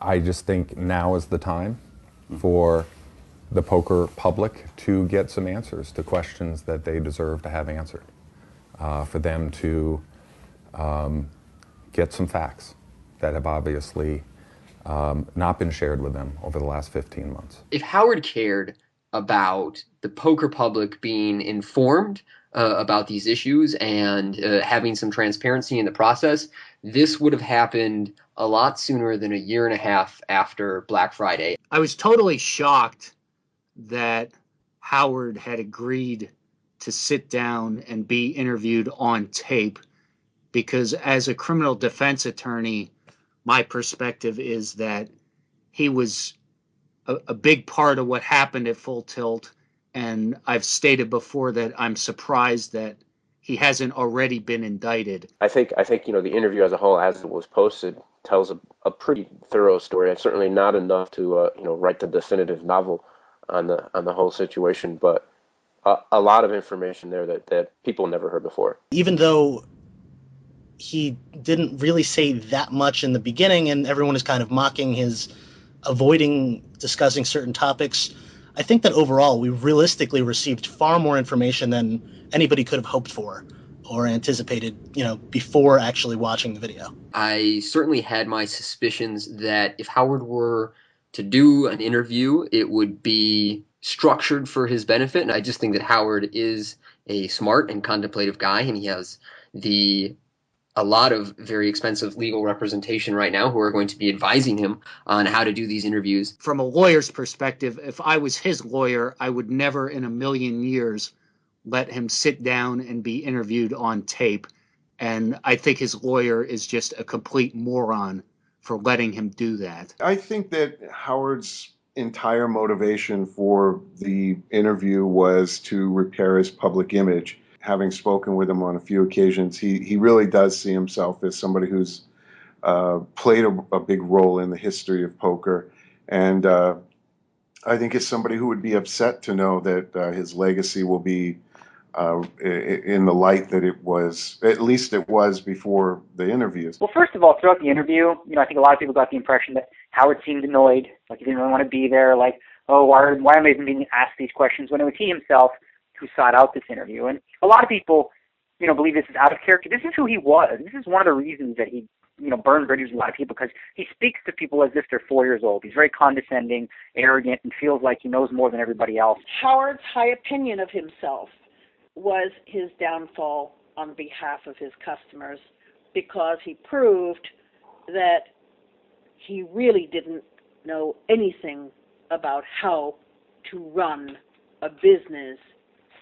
I just think now is the time for the poker public to get some answers to questions that they deserve to have answered, for them to get some facts that have obviously not been shared with them over the last 15 months. If Howard cared about the poker public being informed about these issues and having some transparency in the process, this would have happened a lot sooner than a year and a half after Black Friday. I was totally shocked that Howard had agreed to sit down and be interviewed on tape, because as a criminal defense attorney, my perspective is that he was a big part of what happened at Full Tilt, and I've stated before that I'm surprised that he hasn't already been indicted. I think the interview as a whole, as it was posted, tells a pretty thorough story. It's certainly not enough to write the definitive novel on the whole situation, but a lot of information there that people never heard before. Even though he didn't really say that much in the beginning, and everyone is kind of mocking his avoiding discussing certain topics, I think that overall we realistically received far more information than anybody could have hoped for or anticipated, before actually watching the video. I certainly had my suspicions that if Howard were to do an interview, it would be structured for his benefit. And I just think that Howard is a smart and contemplative guy, and he has a lot of very expensive legal representation right now who are going to be advising him on how to do these interviews. From a lawyer's perspective, if I was his lawyer, I would never in a million years let him sit down and be interviewed on tape. And I think his lawyer is just a complete moron for letting him do that. I think that Howard's entire motivation for the interview was to repair his public image. Having spoken with him on a few occasions, he really does see himself as somebody who's played a big role in the history of poker. And I think it's somebody who would be upset to know that his legacy will be in the light that it was, at least it was before the interviews. Well, first of all, throughout the interview, I think a lot of people got the impression that Howard seemed annoyed, like he didn't really want to be there, like, oh, why am I even being asked these questions, when it was he himself who sought out this interview. And a lot of people, believe this is out of character. This is who he was. This is one of the reasons that he, burned bridges with a lot of people, because he speaks to people as if they're 4 years old. He's very condescending, arrogant, and feels like he knows more than everybody else. Howard's high opinion of himself was his downfall on behalf of his customers, because he proved that he really didn't know anything about how to run a business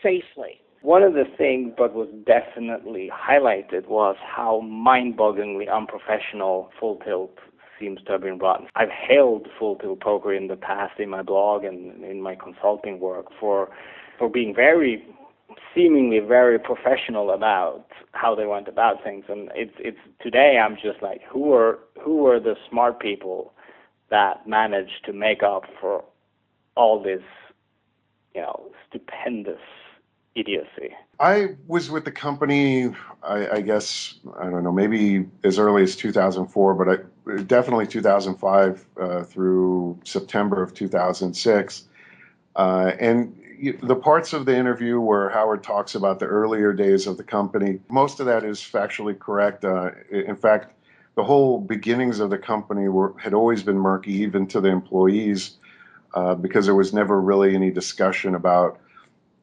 safely. One of the things that was definitely highlighted was how mind-bogglingly unprofessional Full Tilt seems to have been run. I've hailed Full Tilt Poker in the past in my blog and in my consulting work for being seemingly very professional about how they went about things. And it's today I'm just like, who are the smart people that managed to make up for all this, stupendous idiocy? I was with the company, I guess, I don't know, maybe as early as 2004, but definitely 2005 through September of 2006. And the parts of the interview where Howard talks about the earlier days of the company, most of that is factually correct. In fact, the whole beginnings of the company had always been murky, even to the employees, because there was never really any discussion about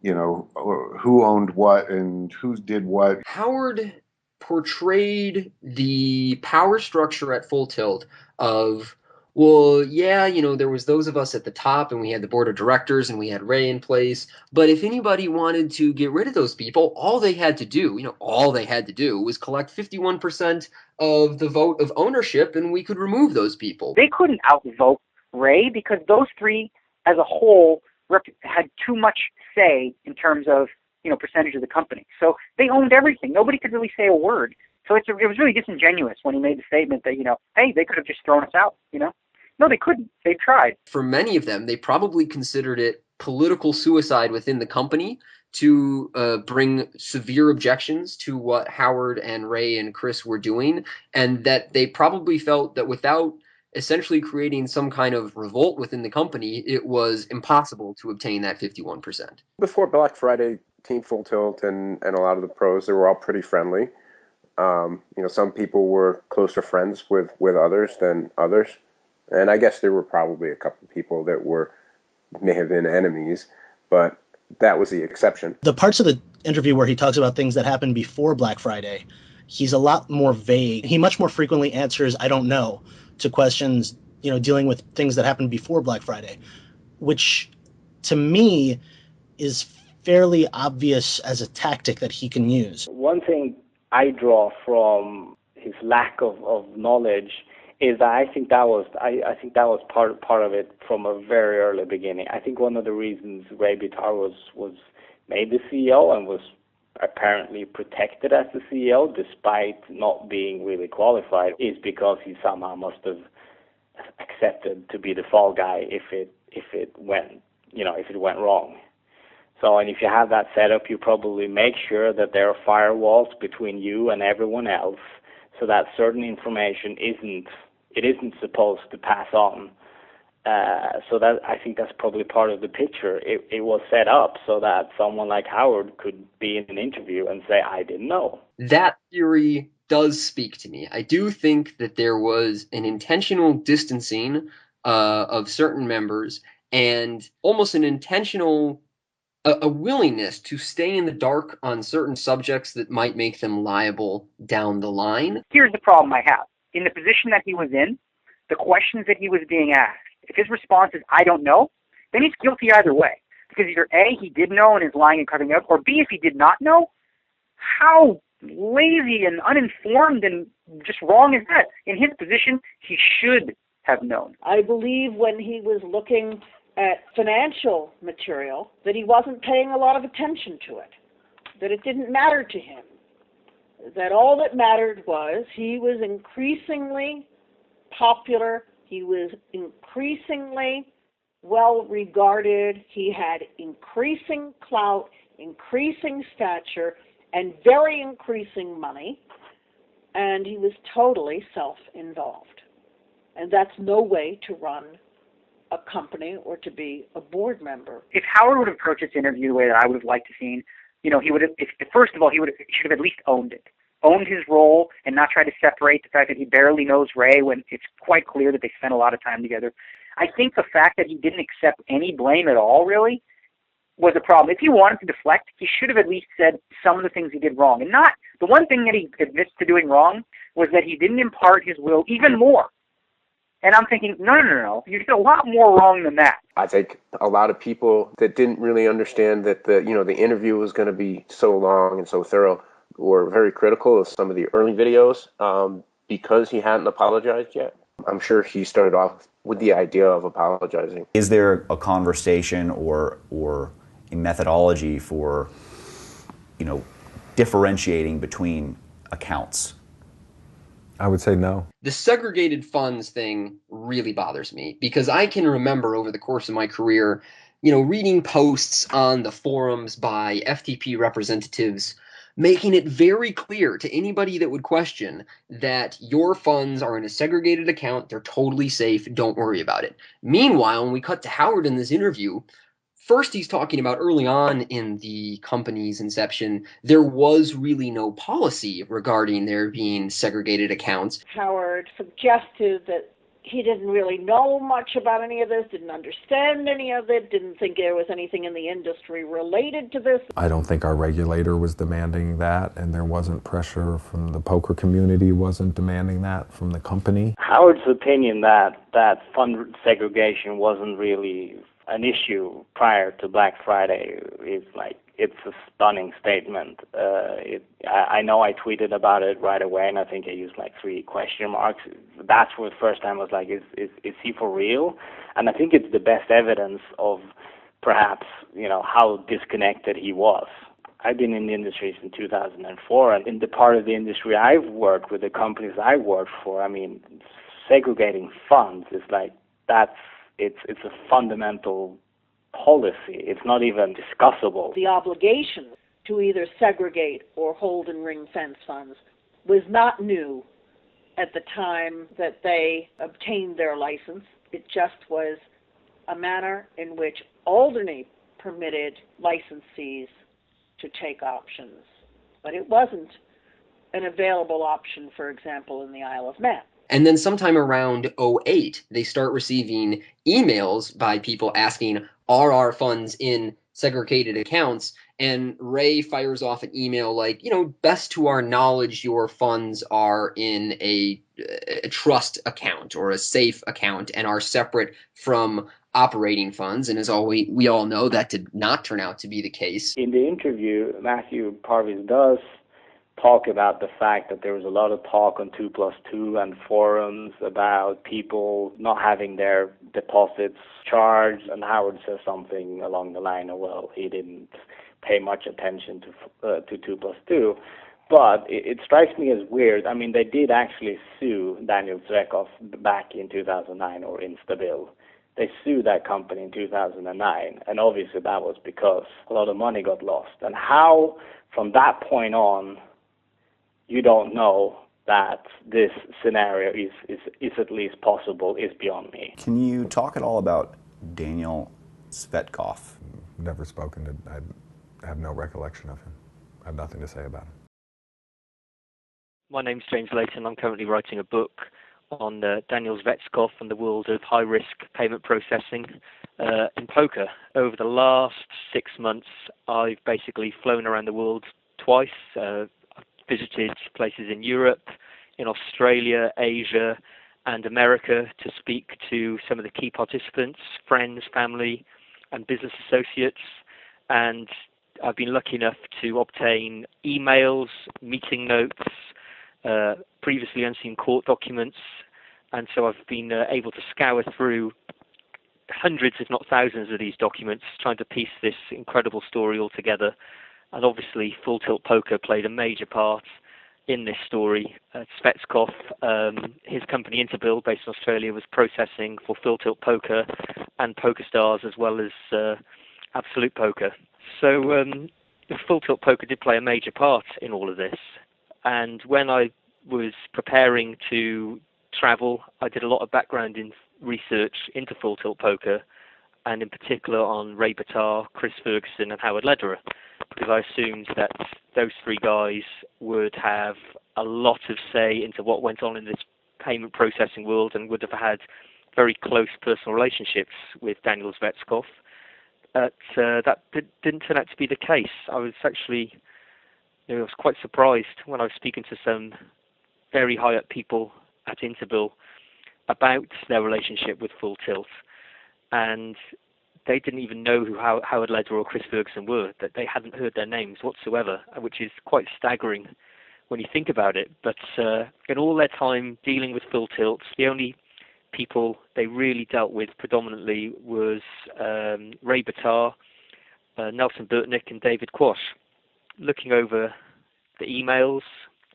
who owned what and who did what. Howard portrayed the power structure at Full Tilt of, well, yeah, there was those of us at the top, and we had the board of directors, and we had Ray in place. But if anybody wanted to get rid of those people, all they had to do was collect 51% of the vote of ownership, and we could remove those people. They couldn't outvote Ray, because those three as a whole had too much say in terms of, percentage of the company. So they owned everything. Nobody could really say a word. So it was really disingenuous when he made the statement that, hey, they could have just thrown us out, No, they couldn't. They tried. For many of them, they probably considered it political suicide within the company to bring severe objections to what Howard and Ray and Chris were doing, and that they probably felt that without essentially creating some kind of revolt within the company, it was impossible to obtain that 51%. Before Black Friday, Team Full Tilt and a lot of the pros, they were all pretty friendly. Some people were closer friends with others than others. And I guess there were probably a couple of people that may have been enemies, but that was the exception. The parts of the interview where he talks about things that happened before Black Friday, he's a lot more vague. He much more frequently answers, I don't know, to questions, dealing with things that happened before Black Friday, which to me is fairly obvious as a tactic that he can use. One thing I draw from his lack of knowledge is that I think that was part of it from a very early beginning. I think one of the reasons Ray Bitar was made the CEO and was apparently protected as the CEO despite not being really qualified is because he somehow must have accepted to be the fall guy if it went wrong. So, and if you have that setup, you probably make sure that there are firewalls between you and everyone else, so that certain information isn't supposed to pass on. So that I think that's probably part of the picture. It was set up so that someone like Howard could be in an interview and say, "I didn't know." That theory does speak to me. I do think that there was an intentional distancing of certain members and almost an intentional a willingness to stay in the dark on certain subjects that might make them liable down the line. Here's the problem I have. In the position that he was in, the questions that he was being asked, if his response is, I don't know, then he's guilty either way. Because either A, he did know and is lying and covering up, or B, if he did not know, how lazy and uninformed and just wrong is that? In his position, he should have known. I believe when he was looking at financial material that he wasn't paying a lot of attention to it, that it didn't matter to him, that all that mattered was he was increasingly popular, he was increasingly well regarded, he had increasing clout, increasing stature, and very increasing money, and he was totally self-involved. And that's no way to run a company or to be a board member. If Howard would have approached this interview the way that I would have liked to seen, he would have, first of all, he should have at least owned it. Owned his role and not try to separate the fact that he barely knows Ray when it's quite clear that they spent a lot of time together. I think the fact that he didn't accept any blame at all, really, was a problem. If he wanted to deflect, he should have at least said some of the things he did wrong. And not, the one thing that he admits to doing wrong was that he didn't impart his will even more. And I'm thinking, no. You did a lot more wrong than that. I think a lot of people that didn't really understand that the interview was going to be so long and so thorough were very critical of some of the early videos because he hadn't apologized yet. I'm sure he started off with the idea of apologizing. Is there a conversation or a methodology for differentiating between accounts? I would say no. The segregated funds thing really bothers me because I can remember over the course of my career, reading posts on the forums by FTP representatives making it very clear to anybody that would question that your funds are in a segregated account, they're totally safe, don't worry about it. Meanwhile, when we cut to Howard in this interview, first he's talking about early on in the company's inception, there was really no policy regarding there being segregated accounts. Howard suggested that he didn't really know much about any of this, didn't understand any of it, didn't think there was anything in the industry related to this. I don't think our regulator was demanding that, and there wasn't pressure from the poker community, wasn't demanding that from the company. Howard's opinion that fund segregation wasn't really an issue prior to Black Friday is it's a stunning statement. I know I tweeted about it right away, and I think I used 3 question marks. That's where the first time I was like, is he for real? And I think it's the best evidence of perhaps, how disconnected he was. I've been in the industry since 2004, and in the part of the industry I've worked with, the companies I worked for, segregating funds is it's a fundamental policy. It's not even discussable. The obligation to either segregate or hold and ring fence funds was not new at the time that they obtained their license. It just was a manner in which Alderney permitted licensees to take options. But it wasn't an available option, for example, in the Isle of Man. And then sometime around '08, they start receiving emails by people asking, are our funds in segregated accounts? And Ray fires off an email like, best to our knowledge, your funds are in a trust account or a safe account and are separate from operating funds. And as we all know, that did not turn out to be the case. In the interview, Matthew Parvis does talk about the fact that there was a lot of talk on 2+2 and forums about people not having their deposits charged, and Howard says something along the line of, well, he didn't pay much attention to 2+2. But it strikes me as weird. I mean, they did actually sue Daniel Zrekov back in 2009, or Instabill. They sued that company in 2009, and obviously that was because a lot of money got lost. And how, from that point on, you don't know that this scenario is at least possible is beyond me. Can you talk at all about Daniel Zrekov? Never spoken to. I have no recollection of him. I have nothing to say about him. My name's James Leighton. I'm currently writing a book on Daniel Zrekov and the world of high-risk payment processing in poker. Over the last 6 months, I've basically flown around the world twice. I've visited places in Europe, in Australia, Asia, and America to speak to some of the key participants, friends, family, and business associates. And I've been lucky enough to obtain emails, meeting notes, previously unseen court documents, and so I've been able to scour through hundreds, if not thousands, of these documents, trying to piece this incredible story all together. And obviously, Full Tilt Poker played a major part in this story. Zrekov, his company Interbill, based in Australia, was processing for Full Tilt Poker and PokerStars, as well as Absolute Poker. So Full Tilt Poker did play a major part in all of this. And when I was preparing to travel, I did a lot of background research into Full Tilt Poker, and in particular on Ray Battar, Chris Ferguson, and Howard Lederer, because I assumed that those three guys would have a lot of say into what went on in this payment processing world and would have had very close personal relationships with Daniel Zrekov. That didn't turn out to be the case. I was actually, I was quite surprised when I was speaking to some very high up people at Interbill about their relationship with Full Tilt, and they didn't even know who Howard Lederer or Chris Ferguson were, that they hadn't heard their names whatsoever, which is quite staggering when you think about it. But in all their time dealing with Full Tilt, the only people they really dealt with predominantly was Ray Battar, Nelson Burtnick, and David Quash. Looking over the emails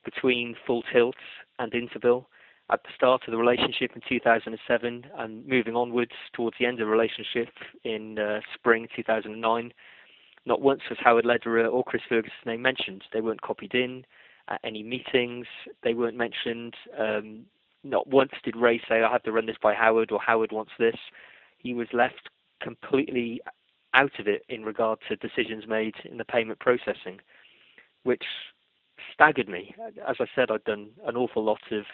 between Full Tilt and Interbill at the start of the relationship in 2007 and moving onwards towards the end of the relationship in spring 2009, not once was Howard Lederer or Chris Ferguson's name mentioned. They weren't copied in at any meetings. They weren't mentioned. Not once did Ray say, I have to run this by Howard, or Howard wants this. He was left completely out of it in regard to decisions made in the payment processing, which staggered me. As I said, I'd done an awful lot of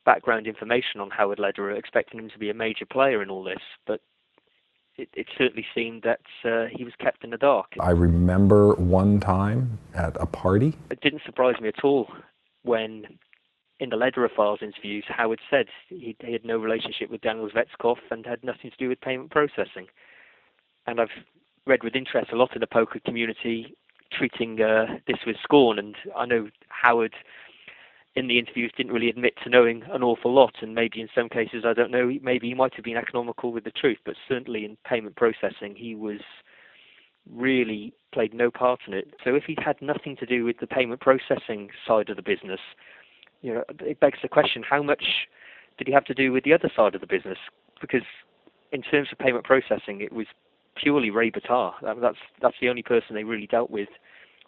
background information on Howard Lederer, expecting him to be a major player in all this, but it certainly seemed that he was kept in the dark. I remember one time at a party. It didn't surprise me at all when, in the Lederer Files interviews, Howard said he had no relationship with Daniel Zrekov and had nothing to do with payment processing. And I've read with interest a lot in the poker community treating this with scorn, and I know Howard in the interviews didn't really admit to knowing an awful lot, and maybe in some cases, I don't know, maybe he might have been economical with the truth, but certainly in payment processing he was really played no part in it. So if he had nothing to do with the payment processing side of the business, it begs the question, how much did he have to do with the other side of the business? Because in terms of payment processing, it was purely Ray Battar. That's the only person they really dealt with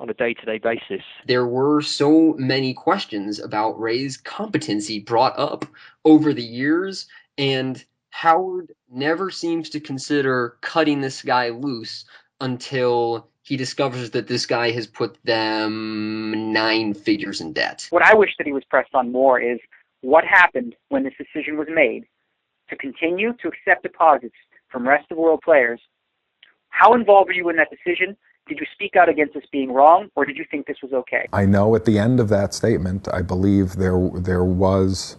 on a day-to-day basis. There were so many questions about Ray's competency brought up over the years, and Howard never seems to consider cutting this guy loose until he discovers that this guy has put them 9 figures in debt. What I wish that he was pressed on more is what happened when this decision was made to continue to accept deposits from rest of the world players. How involved were you in that decision? Did you speak out against this being wrong, or did you think this was okay? I know at the end of that statement, I believe there was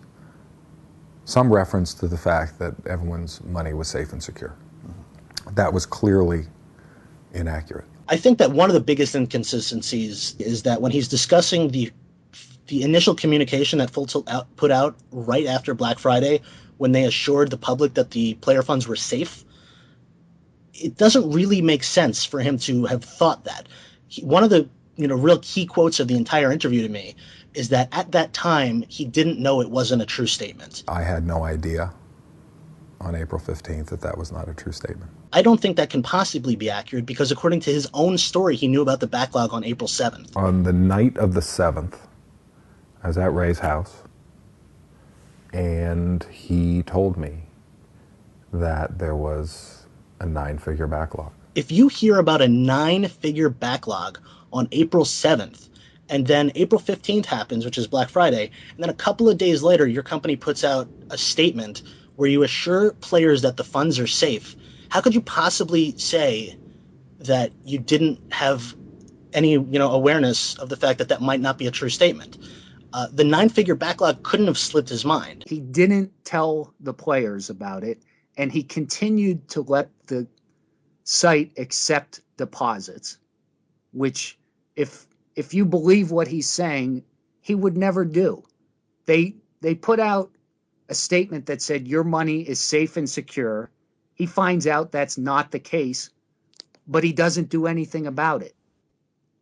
some reference to the fact that everyone's money was safe and secure. That was clearly inaccurate. I think that one of the biggest inconsistencies is that when he's discussing the initial communication that Full Tilt put out right after Black Friday, when they assured the public that the player funds were safe, it doesn't really make sense for him to have thought that. One of the real key quotes of the entire interview to me is that at that time, he didn't know it wasn't a true statement. I had no idea on April 15th that that was not a true statement. I don't think that can possibly be accurate because according to his own story, he knew about the backlog on April 7th. On the night of the 7th, I was at Ray's house, and he told me that there was a 9-figure backlog. If you hear about a 9-figure backlog on April 7th, and then April 15th happens, which is Black Friday, and then a couple of days later, your company puts out a statement where you assure players that the funds are safe, how could you possibly say that you didn't have any, awareness of the fact that that might not be a true statement? The 9-figure backlog couldn't have slipped his mind. He didn't tell the players about it, and he continued to let the site accept deposits, which if you believe what he's saying, he would never do. They put out a statement that said your money is safe and secure. He finds out that's not the case, but he doesn't do anything about it.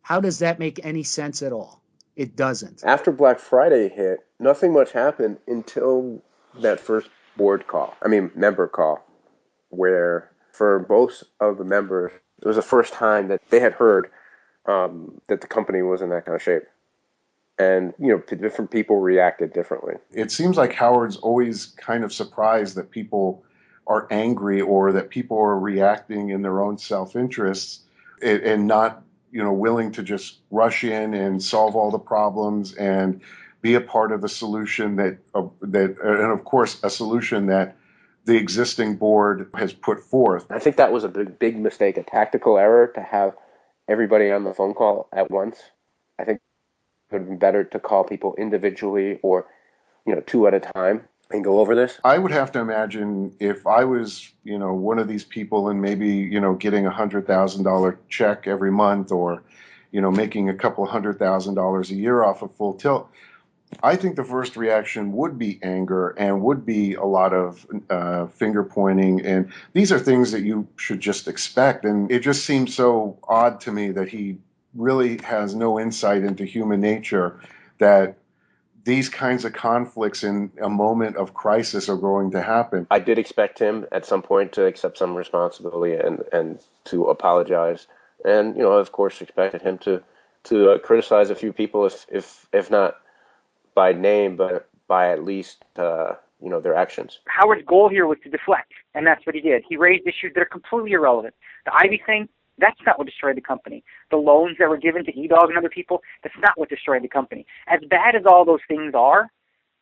How does that make any sense at all? It doesn't. After Black Friday hit, nothing much happened until that first member call, where for most of the members, it was the first time that they had heard that the company was in that kind of shape. And, different people reacted differently. It seems like Howard's always kind of surprised that people are angry or that people are reacting in their own self-interests and not, willing to just rush in and solve all the problems and be a part of the solution and of course, a solution that the existing board has put forth. I think that was a big mistake, a tactical error to have everybody on the phone call at once. I think it would have been better to call people individually or, 2 at a time and go over this. I would have to imagine if I was, one of these people and maybe, getting $100,000 check every month or, making a couple $100,000 a year off of Full Tilt, I think the first reaction would be anger and would be a lot of finger pointing. And these are things that you should just expect. And it just seems so odd to me that he really has no insight into human nature, that these kinds of conflicts in a moment of crisis are going to happen. I did expect him at some point to accept some responsibility and to apologize. And, of course, expected him to criticize a few people, if not by name, but by at least, their actions. Howard's goal here was to deflect, and that's what he did. He raised issues that are completely irrelevant. The Ivy thing, that's not what destroyed the company. The loans that were given to E-Dog and other people, that's not what destroyed the company. As bad as all those things are,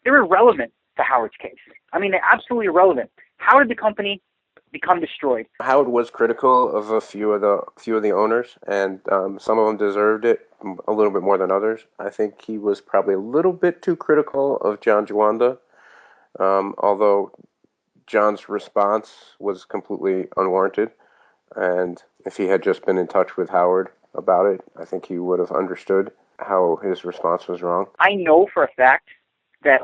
they're irrelevant to Howard's case. I mean, they're absolutely irrelevant. How did the company become destroyed? Howard was critical of a few of the owners, and some of them deserved it a little bit more than others. I think he was probably a little bit too critical of John Juanda, although John's response was completely unwarranted. And if he had just been in touch with Howard about it, I think he would have understood how his response was wrong. I know for a fact that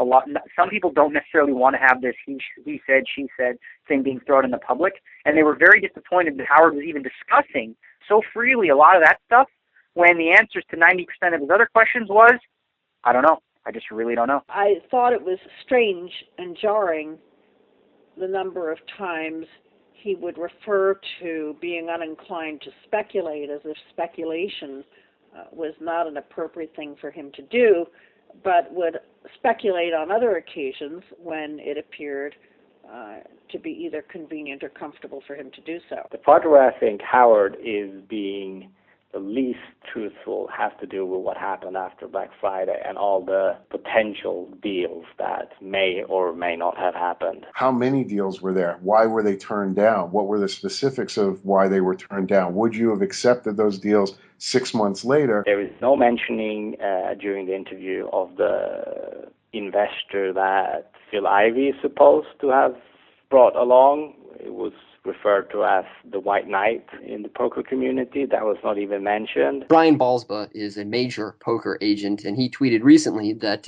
some people don't necessarily want to have this he said, she said thing being thrown in the public, and they were very disappointed that Howard was even discussing so freely a lot of that stuff when the answers to 90% of his other questions was, I don't know. I just really don't know. I thought it was strange and jarring the number of times he would refer to being uninclined to speculate as if speculation was not an appropriate thing for him to do, but would speculate on other occasions when it appeared to be either convenient or comfortable for him to do so. The part where I think Howard is being the least truthful has to do with what happened after Black Friday and all the potential deals that may or may not have happened. How many deals were there? Why were they turned down? What were the specifics of why they were turned down? Would you have accepted those deals 6 months later? There is no mentioning during the interview of the investor that Phil Ivey is supposed to have brought along. It was referred to as the White Knight in the poker community. That was not even mentioned. Brian Balsba is a major poker agent, and he tweeted recently that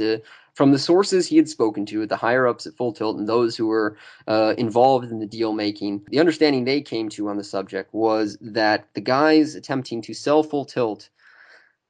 from the sources he had spoken to, the higher-ups at Full Tilt and those who were involved in the deal-making, the understanding they came to on the subject was that the guys attempting to sell Full Tilt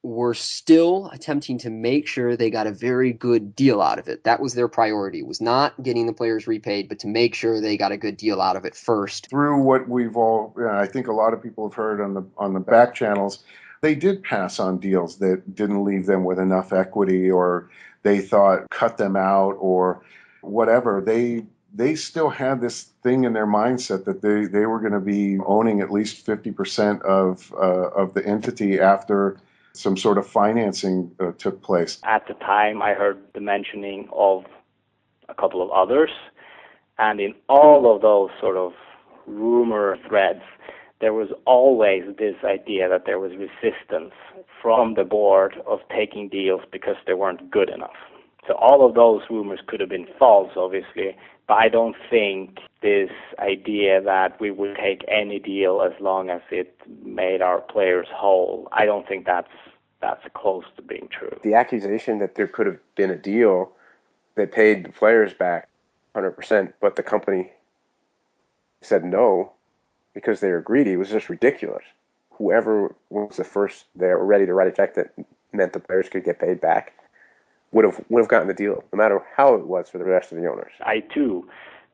were still attempting to make sure they got a very good deal out of it. That was their priority, was not getting the players repaid, but to make sure they got a good deal out of it first. Through what we've all, I think a lot of people have heard on the back channels, they did pass on deals that didn't leave them with enough equity, or they thought cut them out or whatever. They still had this thing in their mindset that they were going to be owning at least 50% of the entity after some sort of financing took place. At the time, I heard the mentioning of a couple of others, and in all of those sort of rumor threads, there was always this idea that there was resistance from the board of taking deals because they weren't good enough. So all of those rumors could have been false, obviously, but I don't think this idea that we would take any deal as long as it made our players whole, I don't think that's close to being true. The accusation that there could have been a deal that paid the players back 100%, but the company said no because they were greedy was just ridiculous. Whoever was the first there ready to write a check that meant the players could get paid back would have gotten the deal, no matter how it was for the rest of the owners. I, too,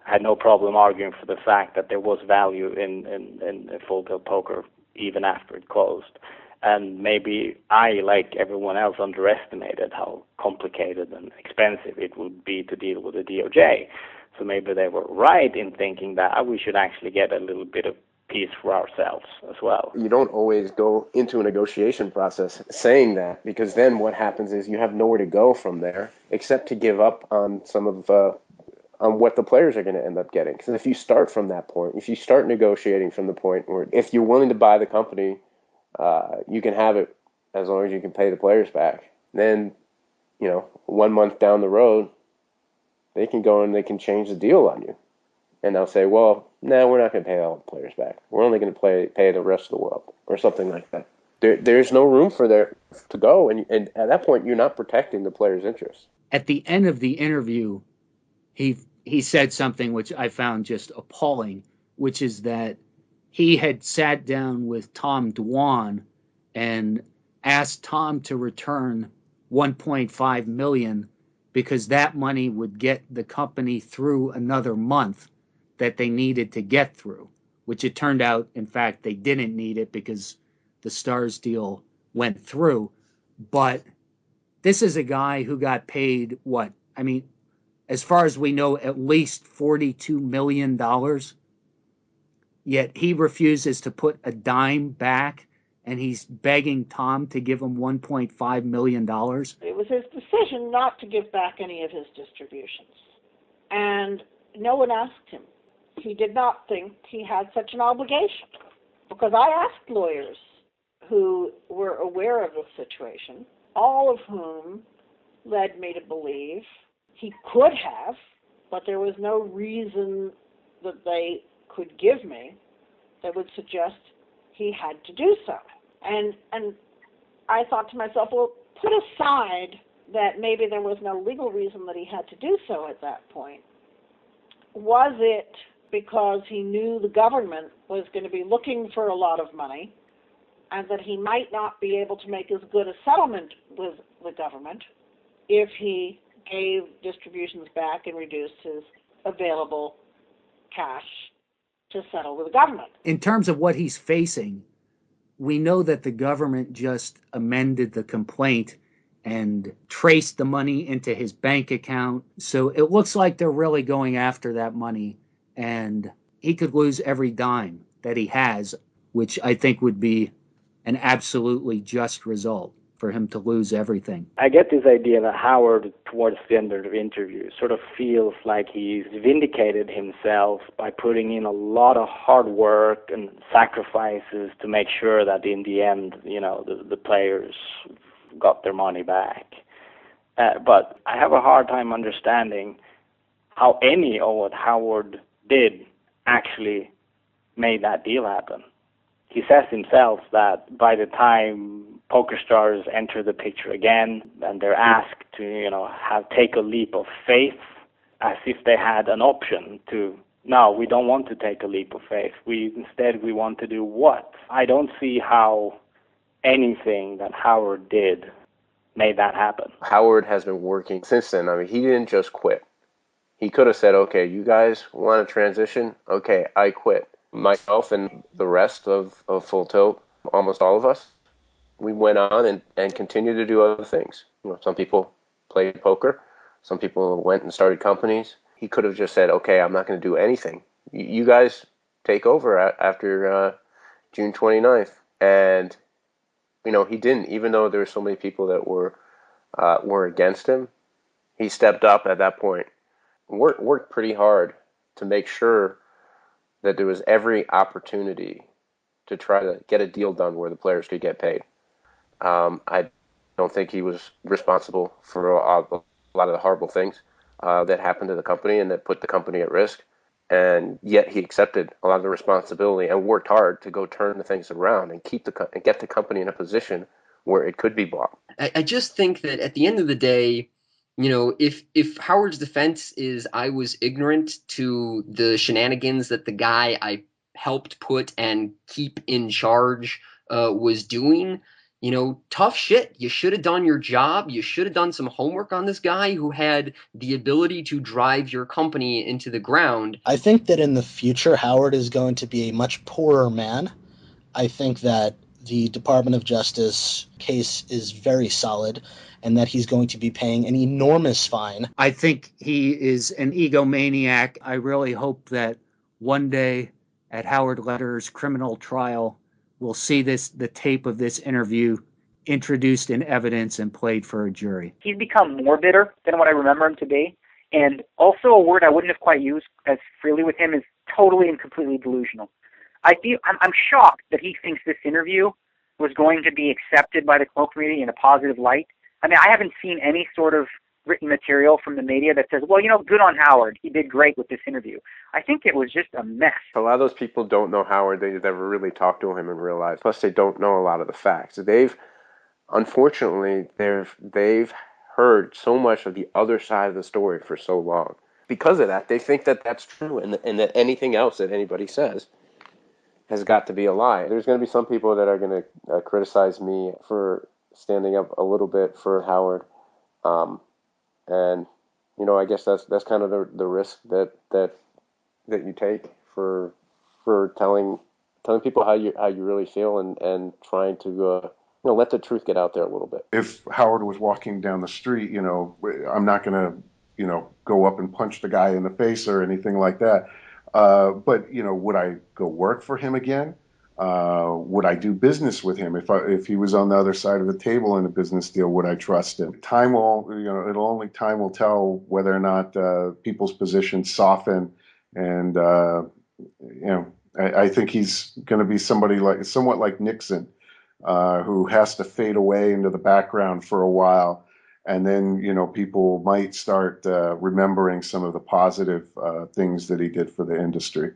had no problem arguing for the fact that there was value in Full Tilt Poker even after it closed. And maybe I, like everyone else, underestimated how complicated and expensive it would be to deal with the DOJ. So maybe they were right in thinking that we should actually get a little bit of peace for ourselves as well. You don't always go into a negotiation process saying that, because then what happens is you have nowhere to go from there except to give up on some of on what the players are going to end up getting. Because if you start from that point, if you start negotiating from the point where if you're willing to buy the company, you can have it as long as you can pay the players back. Then, 1 month down the road, they can go and they can change the deal on you. And they'll say, well, no, we're not going to pay all the players back. We're only going to pay the rest of the world, or something like that. There's no room for there to go. And at that point, you're not protecting the players' interests. At the end of the interview, he said something which I found just appalling, which is that he had sat down with Tom Dwan and asked Tom to return $1.5 million because that money would get the company through another month that they needed to get through, which it turned out, in fact, they didn't need it because the Stars deal went through. But this is a guy who got paid, as far as we know, at least $42 million. Yet he refuses to put a dime back, and he's begging Tom to give him $1.5 million. It was his decision not to give back any of his distributions. And no one asked him. He did not think he had such an obligation. Because I asked lawyers who were aware of the situation, all of whom led me to believe he could have, but there was no reason that they could give me that would suggest he had to do so. And I thought to myself, well, put aside that maybe there was no legal reason that he had to do so at that point. Was it because he knew the government was going to be looking for a lot of money and that he might not be able to make as good a settlement with the government if he gave distributions back and reduced his available cash to settle with the government? In terms of what he's facing, we know that the government just amended the complaint and traced the money into his bank account. So it looks like they're really going after that money, and he could lose every dime that he has, which I think would be an absolutely just result for him to lose everything. I get this idea that Howard, towards the end of the interview, sort of feels like he's vindicated himself by putting in a lot of hard work and sacrifices to make sure that in the end, the players got their money back. But I have a hard time understanding how any of what Howard did actually made that deal happen. He says himself that by the time PokerStars enter the picture again and they're asked to, take a leap of faith, as if they had an option to, no, we don't want to take a leap of faith. Instead we want to do what? I don't see how anything that Howard did made that happen. Howard has been working since then. I mean, he didn't just quit. He could have said, okay, you guys want to transition? Okay, I quit. Myself and the rest of Full Tilt, almost all of us, we went on and continued to do other things. Some people played poker. Some people went and started companies. He could have just said, okay, I'm not going to do anything. You guys take over after June 29th. And, he didn't, even though there were so many people that were against him. He stepped up at that point, worked pretty hard to make sure that there was every opportunity to try to get a deal done where the players could get paid. I don't think he was responsible for a lot of the horrible things that happened to the company and that put the company at risk. And yet he accepted a lot of the responsibility and worked hard to go turn the things around and get the company in a position where it could be bought. I just think that at the end of the day, if Howard's defense is I was ignorant to the shenanigans that the guy I helped put and keep in charge was doing, tough shit. You should have done your job. You should have done some homework on this guy who had the ability to drive your company into the ground. I think that in the future, Howard is going to be a much poorer man. I think that the Department of Justice case is very solid and that he's going to be paying an enormous fine. I think he is an egomaniac. I really hope that one day at Howard Lederer's criminal trial, we'll see the tape of this interview introduced in evidence and played for a jury. He's become more bitter than what I remember him to be. And also a word I wouldn't have quite used as freely with him is totally and completely delusional. I'm shocked that he thinks this interview was going to be accepted by the club community in a positive light. I mean, I haven't seen any sort of written material from the media that says, well, good on Howard. He did great with this interview. I think it was just a mess. A lot of those people don't know Howard. They've never really talked to him in real life. Plus, they don't know a lot of the facts. Unfortunately, they've heard so much of the other side of the story for so long. Because of that, they think that that's true and that anything else that anybody says has got to be a lie. There's going to be some people that are going to criticize me for standing up a little bit for Howard. And, I guess that's kind of the risk that you take for telling people how you really feel and trying to let the truth get out there a little bit. If Howard was walking down the street, I'm not going to, go up and punch the guy in the face or anything like that. But would I go work for him again? Would I do business with him if he was on the other side of the table in a business deal? Would I trust him? Time will, only time will tell whether or not people's positions soften. And I think he's going to be somewhat like Nixon, who has to fade away into the background for a while. And then, people might start remembering some of the positive things that he did for the industry.